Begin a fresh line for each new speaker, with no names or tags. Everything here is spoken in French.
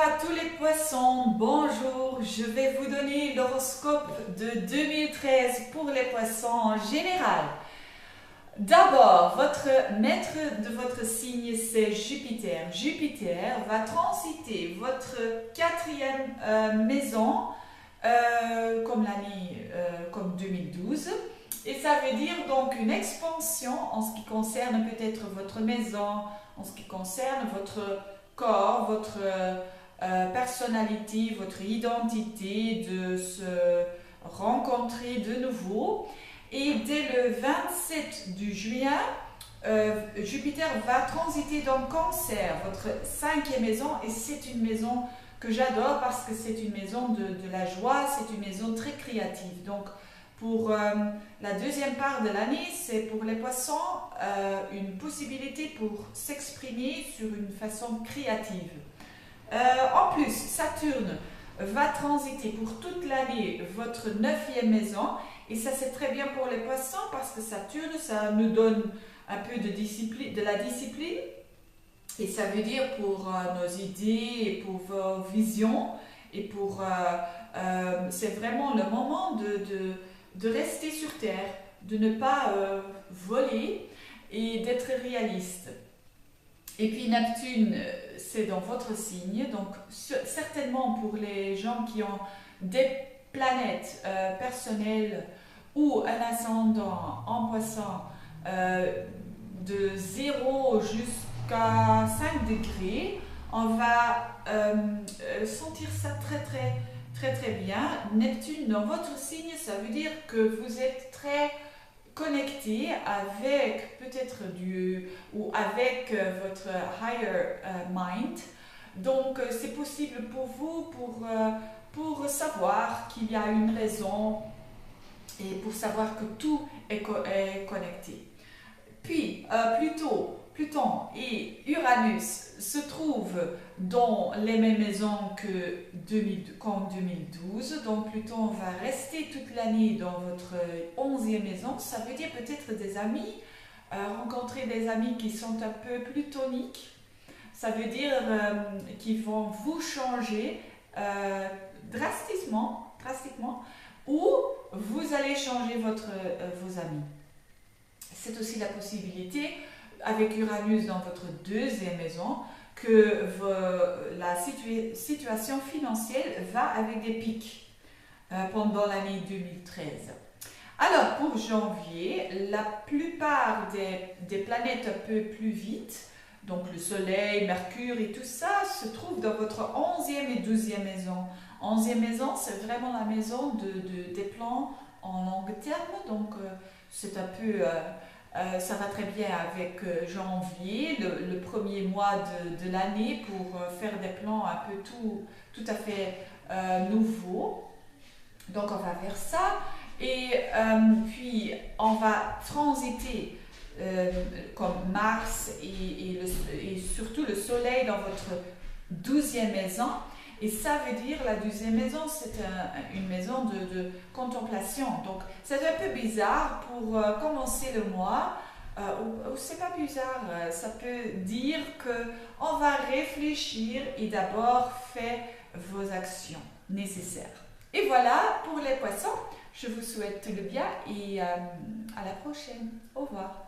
à tous les poissons, bonjour, je vais vous donner l'horoscope de 2013 pour les poissons en général. D'abord, votre maître de votre signe c'est Jupiter. Jupiter va transiter votre quatrième maison comme 2012. Et ça veut dire donc une expansion en ce qui concerne peut-être votre maison, en ce qui concerne votre corps, votre personnalité, votre identité, de se rencontrer de nouveau. Et dès le 27 du juin, Jupiter va transiter dans Cancer, votre cinquième maison, et c'est une maison que j'adore parce que c'est une maison de la joie, c'est une maison très créative. Donc, pour la deuxième part de l'année, c'est pour les poissons une possibilité pour s'exprimer sur une façon créative. En plus, Saturne va transiter pour toute l'année votre neuvième maison, et ça c'est très bien pour les poissons parce que Saturne, ça nous donne un peu de la discipline, et ça veut dire pour nos idées et pour vos visions, et c'est vraiment le moment de rester sur terre, de ne pas voler et d'être réaliste. Et puis Neptune, c'est dans votre signe, donc certainement pour les gens qui ont des planètes personnelles ou un ascendant en poisson de 0 jusqu'à 5 degrés, on va sentir ça très bien. Neptune dans votre signe, ça veut dire que vous êtes très connecté avec peut-être Dieu ou avec votre higher mind. Donc c'est possible pour vous pour savoir qu'il y a une raison et pour savoir que tout est connecté. Puis Pluton et Uranus se trouvent dans les mêmes maisons qu'en 2012. Donc Pluton va rester toute l'année dans votre 11e maison. Ça veut dire peut-être des amis, rencontrer des amis qui sont un peu plutoniques. Ça veut dire qu'ils vont vous changer drastiquement, ou vous allez changer vos amis. C'est aussi la possibilité, avec Uranus dans votre deuxième maison, que la situation financière va avec des pics pendant l'année 2013. Alors pour janvier, la plupart des planètes un peu plus vite, donc le Soleil, Mercure et tout ça, se trouvent dans votre 11e et 12e maison. 11e maison, c'est vraiment la maison des plans en long terme, donc c'est un peu... ça va très bien avec janvier, le premier mois de l'année, pour faire des plans un peu tout à fait nouveaux. Donc on va faire ça, et puis on va transiter comme Mars et surtout le Soleil dans votre 12e maison. Et ça veut dire, la 12e maison, c'est une maison de contemplation. Donc, c'est un peu bizarre pour commencer le mois. Ou c'est pas bizarre, ça peut dire qu'on va réfléchir et d'abord faire vos actions nécessaires. Et voilà pour les poissons. Je vous souhaite tout le bien et à la prochaine. Au revoir.